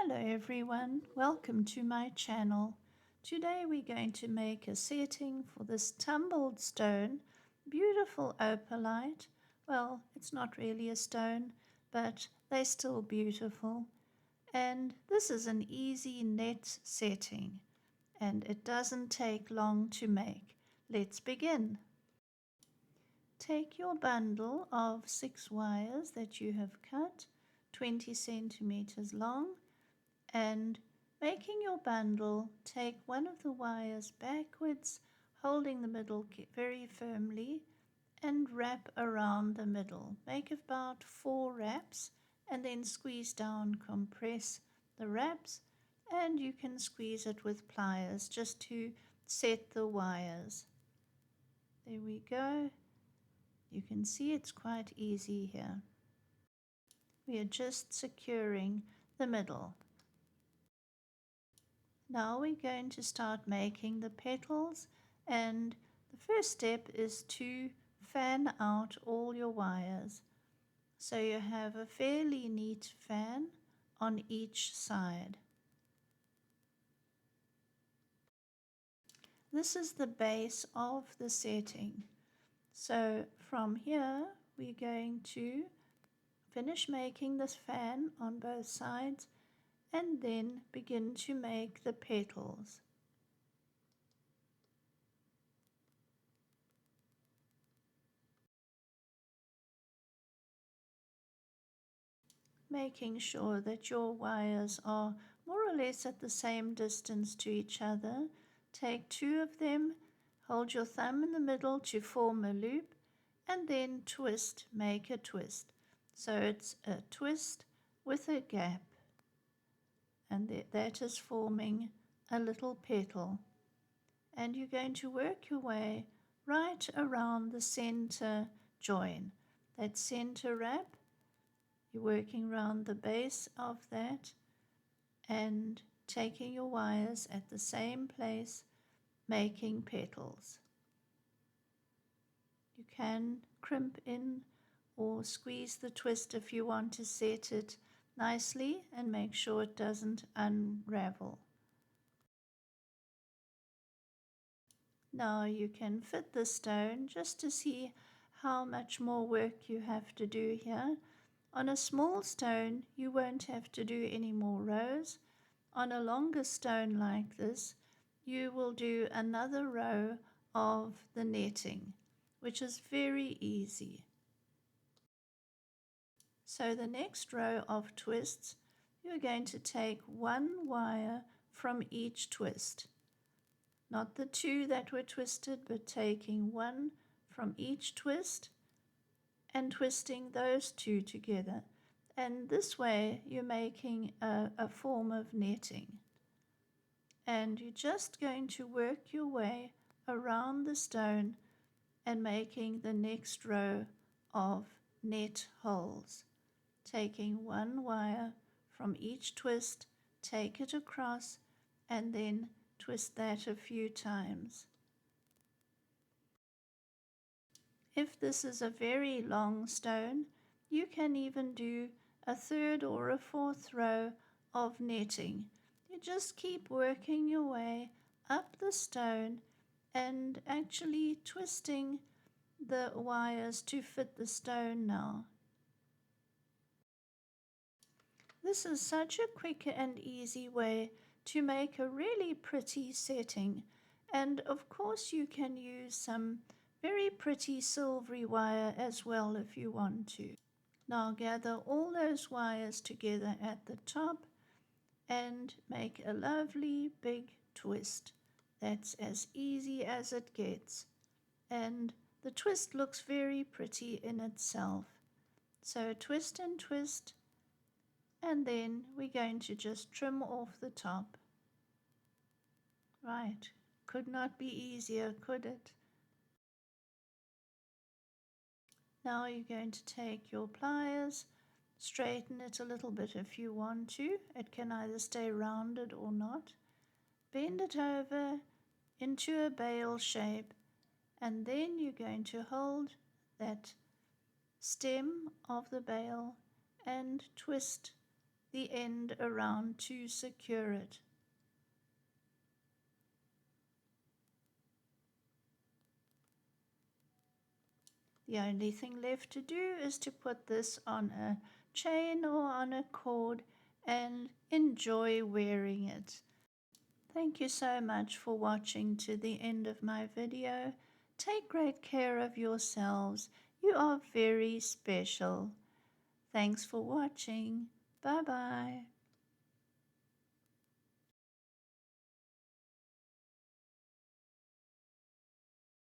Hello everyone, welcome to my channel. Today we're going to make a setting for this tumbled stone, beautiful opalite. Well, it's not really a stone, but they're still beautiful. And this is an easy net setting, and it doesn't take long to make. Let's begin. Take your bundle of 6 wires that you have cut, 20 centimeters long, and making your bundle, take one of the wires backwards, holding the middle very firmly, and wrap around the middle. Make about 4 wraps and then squeeze down, compress the wraps, and you can squeeze it with pliers just to set the wires. There we go. You can see it's quite easy here. We are just securing the middle. Now we're going to start making the petals, and the first step is to fan out all your wires. So you have a fairly neat fan on each side. This is the base of the setting. So from here we're going to finish making this fan on both sides and then begin to make the petals. Making sure that your wires are more or less at the same distance to each other. Take 2 of them, hold your thumb in the middle to form a loop, and then twist, make a twist. So it's a twist with a gap, and that is forming a little petal. And you're going to work your way right around the center join, that center wrap. You're working around the base of that and taking your wires at the same place, making petals. You can crimp in or squeeze the twist if you want to set it nicely and make sure it doesn't unravel. Now you can fit the stone just to see how much more work you have to do here. On a small stone, you won't have to do any more rows. On a longer stone like this, you will do another row of the netting, which is very easy. So the next row of twists, you're going to take 1 wire from each twist. Not the 2 that were twisted, but taking 1 from each twist and twisting those 2 together. And this way you're making a form of netting. And you're just going to work your way around the stone and making the next row of net holes. Taking 1 wire from each twist, take it across, and then twist that a few times. If this is a very long stone, you can even do a 3rd or a 4th row of netting. You just keep working your way up the stone and actually twisting the wires to fit the stone now. This is such a quick and easy way to make a really pretty setting, and of course you can use some very pretty silvery wire as well if you want to. Now gather all those wires together at the top and make a lovely big twist. That's as easy as it gets, and the twist looks very pretty in itself. So twist and twist, and then we're going to just trim off the top. Right, could not be easier, could it? Now you're going to take your pliers, straighten it a little bit if you want to. It can either stay rounded or not. Bend it over into a bale shape, and then you're going to hold that stem of the bale and twist the end around to secure it. The only thing left to do is to put this on a chain or on a cord and enjoy wearing it. Thank you so much for watching to the end of my video. Take great care of yourselves. You are very special. Thanks for watching. Bye bye.